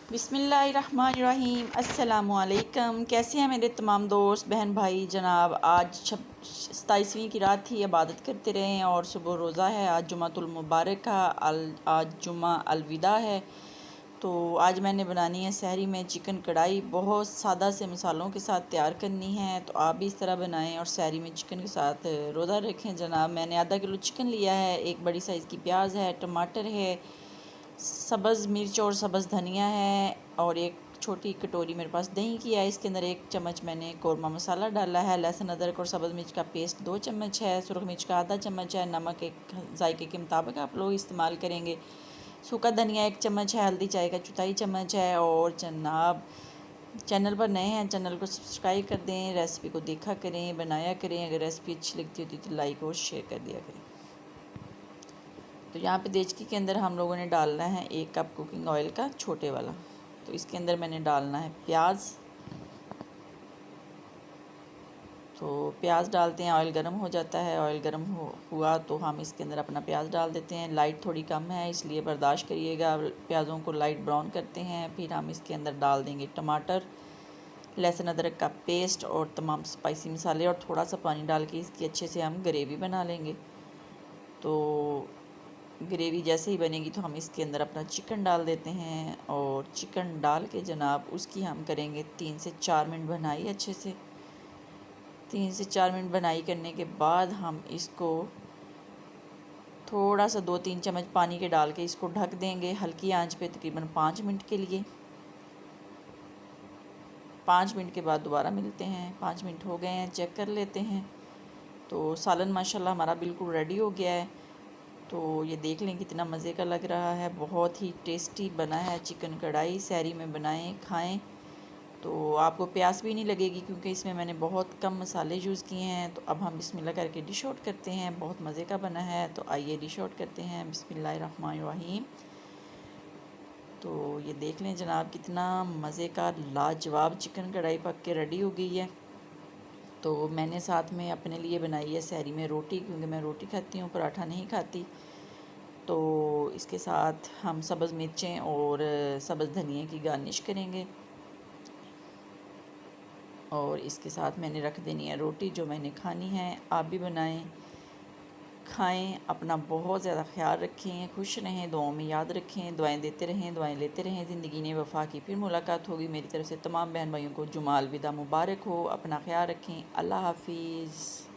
बिस्मिल्लाहिर्रहमानिर्रहीम। अस्सलामुअलैकुम। कैसे हैं मेरे तमाम दोस्त बहन भाई जनाब। आज 27वीं की रात थी, इबादत करते रहें और सुबह रोज़ा है। आज जुमातुल मुबारक का आज जुमा अलविदा है। तो आज मैंने बनानी है सहरी में चिकन कढ़ाई। बहुत सादा से मसालों के साथ तैयार करनी है, तो आप भी इस तरह बनाएं और सहरी में चिकन के साथ रोज़ा रखें जनाब। मैंने आधा किलो चिकन लिया है, एक बड़ी साइज़ की प्याज है, टमाटर है, सब्ज़ मिर्च और सब्ज़ धनिया है और एक छोटी कटोरी मेरे पास दही की है। इसके अंदर 1 चम्मच मैंने कौरमा मसाला डाला है। लहसुन अदरक और सब्ज़ मिर्च का पेस्ट 2 चम्मच है। सुरख मिर्च का आधा चम्मच है। नमक एक जायके के मुताबिक आप लोग इस्तेमाल करेंगे। सूखा धनिया 1 चम्मच है। हल्दी चाय का चौथाई चम्मच है। और जनाब चैनल पर नए हैं, चैनल को सब्सक्राइब कर दें, रेसिपी को देखा करें, बनाया करें। अगर रेसिपी अच्छी लगती होती तो लाइक और शेयर कर दिया करें। तो यहाँ पे देचकी के अंदर हम लोगों ने डालना है 1 कप कुकिंग ऑयल का छोटे वाला। तो इसके अंदर मैंने डालना है प्याज। तो प्याज डालते हैं, ऑयल गर्म हो जाता है। ऑयल गर्म हुआ तो हम इसके अंदर अपना प्याज डाल देते हैं। लाइट थोड़ी कम है इसलिए बर्दाश्त करिएगा। प्याज़ों को लाइट ब्राउन करते हैं। फिर हम इसके अंदर डाल देंगे टमाटर, लहसुन अदरक का पेस्ट और तमाम स्पाइसी मसाले और थोड़ा सा पानी डाल के इसकी अच्छे से हम ग्रेवी बना लेंगे। तो ग्रेवी जैसे ही बनेगी तो हम इसके अंदर अपना चिकन डाल देते हैं और चिकन डाल के जनाब उसकी हम करेंगे 3 से 4 मिनट बनाई अच्छे से। 3 से 4 मिनट बनाई करने के बाद हम इसको थोड़ा सा 2-3 चम्मच पानी के डाल के इसको ढक देंगे हल्की आंच पे तकरीबन 5 मिनट के लिए। 5 मिनट के बाद दोबारा मिलते हैं। 5 मिनट हो गए हैं, चेक कर लेते हैं। तो सालन माशाल्लाह हमारा बिल्कुल रेडी हो गया है। तो ये देख लें कितना मज़े का लग रहा है। बहुत ही टेस्टी बना है चिकन कढ़ाई। सहरी में बनाएं, खाएं तो आपको प्यास भी नहीं लगेगी क्योंकि इसमें मैंने बहुत कम मसाले यूज़ किए हैं। तो अब हम बिस्मिल्लाह करके डिश आउट करते हैं। बहुत मज़े का बना है। तो आइए डिश आउट करते हैं। बिस्मिल्लाहिर्रहमानिर्रहीम। तो ये देख लें जनाब कितना मज़े का लाजवाब चिकन कढ़ाई पक के रेडी हो गई है। तो मैंने साथ में अपने लिए बनाई है सहरी में रोटी, क्योंकि मैं रोटी खाती हूँ, पराठा नहीं खाती। तो इसके साथ हम सब्ज़ मिर्चें और सब्ज़ धनिए की गार्निश करेंगे और इसके साथ मैंने रख देनी है रोटी जो मैंने खानी है। आप भी बनाएं, खाएं, अपना बहुत ज़्यादा ख्याल रखें, खुश रहें, दुआओं में याद रखें, दुआएं देते रहें, दुआएं लेते रहें। ज़िंदगी ने वफ़ा की। फिर मुलाकात होगी। मेरी तरफ़ से तमाम बहन भाइयों को जुमा अलविदा मुबारक हो। अपना ख्याल रखें। अल्लाह हाफिज़।